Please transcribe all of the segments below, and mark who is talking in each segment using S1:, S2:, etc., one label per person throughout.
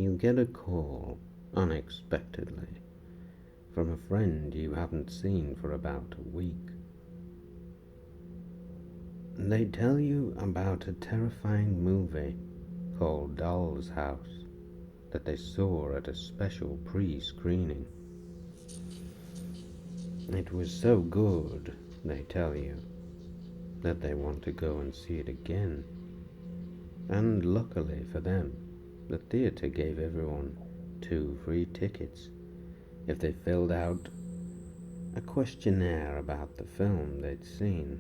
S1: You get a call, unexpectedly, from a friend you haven't seen for about a week. They tell you about a terrifying movie called Doll's House that they saw at a special pre-screening. It was so good, they tell you, that they want to go and see it again. And luckily for them, the theatre gave everyone 2 free tickets if they filled out a questionnaire about the film they'd seen.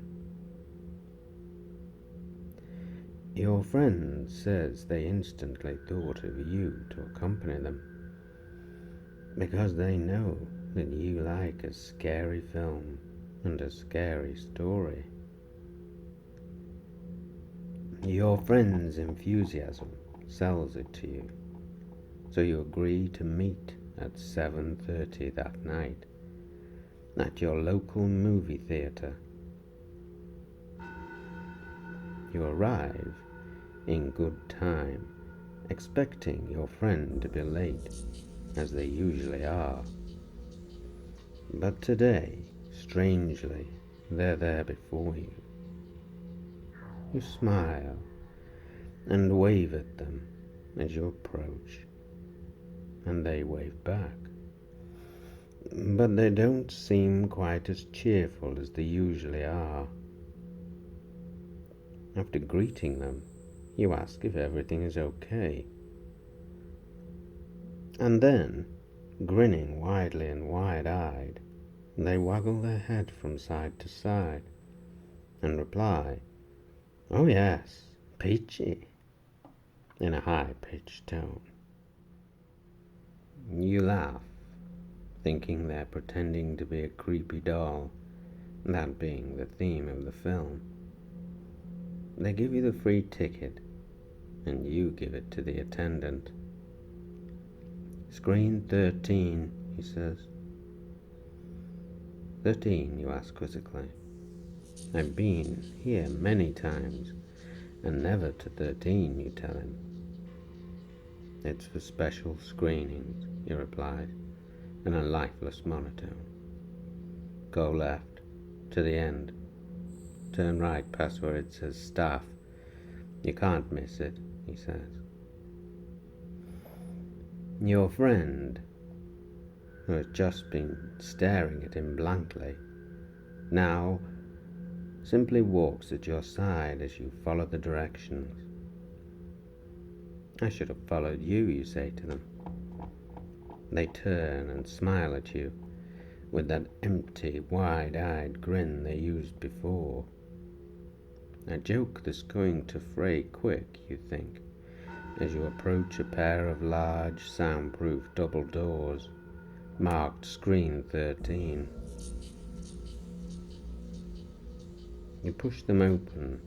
S1: Your friend says they instantly thought of you to accompany them, because they know that you like a scary film and a scary story. Your friend's enthusiasm sells it to you, so you agree to meet at 7:30 that night at your local movie theatre. You arrive in good time, expecting your friend to be late, as they usually are. But today, strangely, they're there before you. You smile and wave at them as you approach, and they wave back. But they don't seem quite as cheerful as they usually are. After greeting them, you ask if everything is okay. And then, grinning widely and wide-eyed, they waggle their head from side to side and reply, "Oh yes, peachy," in a high-pitched tone. You laugh, thinking they're pretending to be a creepy doll, that being the theme of the film. They give you the free ticket, and you give it to the attendant. "Screen 13, he says. 13, you ask quizzically. "I've been here many times, and never to 13, you tell him. "It's for special screenings," he replies, in a lifeless monotone. "Go left, to the end. Turn right past where it says staff. You can't miss it," he says. Your friend, who has just been staring at him blankly, now simply walks at your side as you follow the directions. "I should have followed you," you say to them. They turn and smile at you with that empty, wide-eyed grin they used before. A joke that's going to fray quick, you think, as you approach a pair of large, soundproof double doors marked Screen 13. You push them open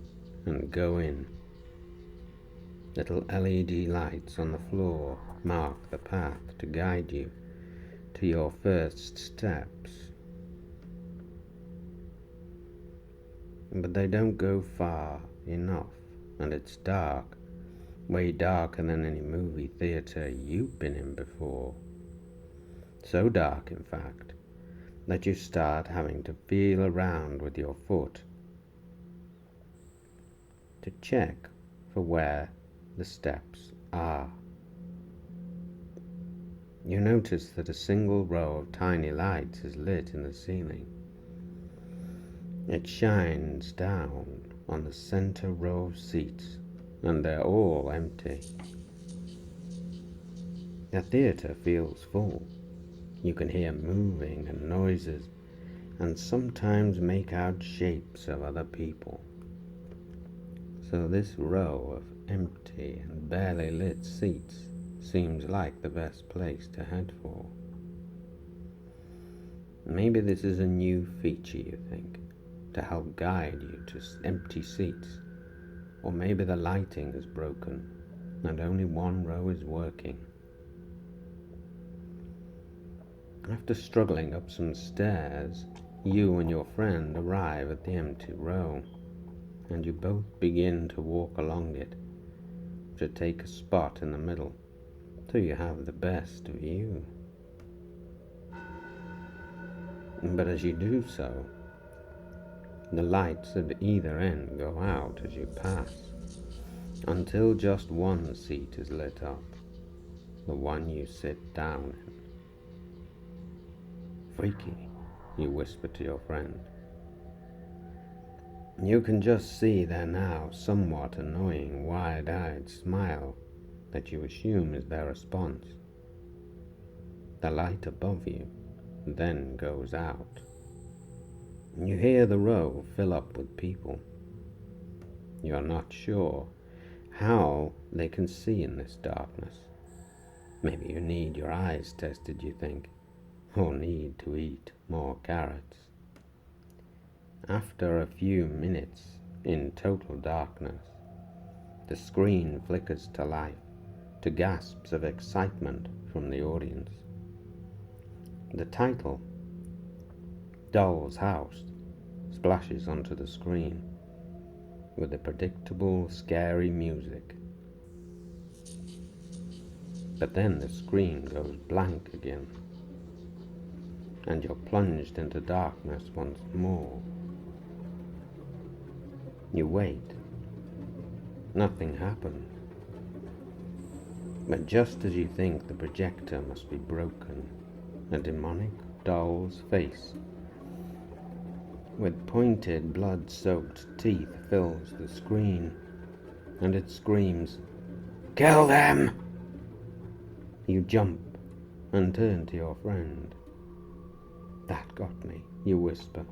S1: and go in. Little LED lights on the floor mark the path to guide you to your first steps. But they don't go far enough, and it's dark, way darker than any movie theatre you've been in before. So dark, in fact, that you start having to feel around with your foot to check for where the steps are. You notice that a single row of tiny lights is lit in the ceiling. It shines down on the center row of seats, and they're all empty. The theatre feels full. You can hear moving and noises, and sometimes make out shapes of other people. So this row of empty and barely lit seats seems like the best place to head for. Maybe this is a new feature, you think, to help guide you to empty seats. Or maybe the lighting is broken and only one row is working. After struggling up some stairs, you and your friend arrive at the empty row, and you both begin to walk along it, to take a spot in the middle, so you have the best view. But as you do so, the lights at either end go out as you pass, until just one seat is lit up, the one you sit down in. Freaky, you whisper to your friend. You can just see their now somewhat annoying wide-eyed smile that you assume is their response. The light above you then goes out. You hear the row fill up with people. You are not sure how they can see in this darkness. Maybe you need your eyes tested, you think, or need to eat more carrots. After a few minutes in total darkness, the screen flickers to life, to gasps of excitement from the audience. The title, Doll's House, splashes onto the screen with the predictable, scary music. But then the screen goes blank again, and you're plunged into darkness once more. You wait. Nothing happens. But just as you think the projector must be broken, a demonic doll's face with pointed, blood-soaked teeth fills the screen, and it screams, "Kill them!" You jump and turn to your friend. "That got me," you whisper.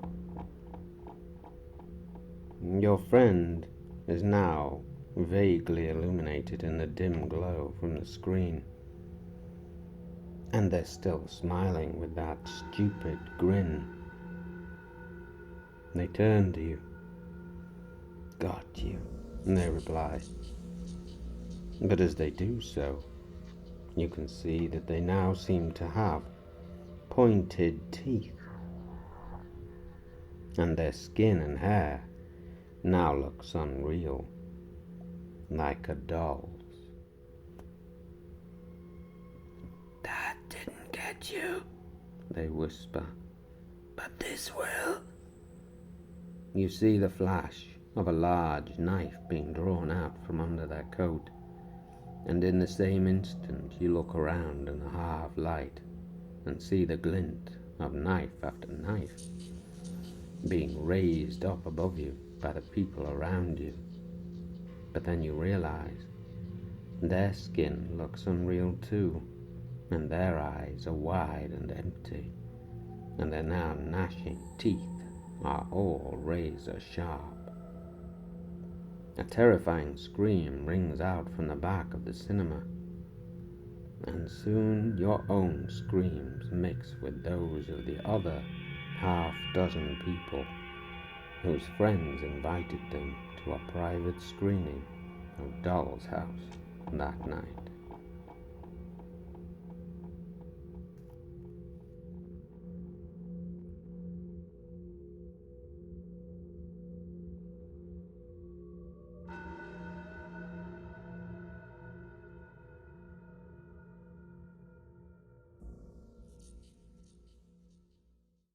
S1: Your friend is now vaguely illuminated in the dim glow from the screen, and they're still smiling with that stupid grin. They turn to you. "Got you," they reply. But as they do so, you can see that they now seem to have pointed teeth, and their skin and hair now looks unreal, like a doll's. "That didn't get you," they whisper, "but this will." You see the flash of a large knife being drawn out from under their coat, and in the same instant you look around in the half light and see the glint of knife after knife being raised up above you by the people around you. But then you realize their skin looks unreal too, and their eyes are wide and empty, and their now gnashing teeth are all razor sharp. A terrifying scream rings out from the back of the cinema, and soon your own screams mix with those of the other half-dozen people whose friends invited them to a private screening of Doll's House that night.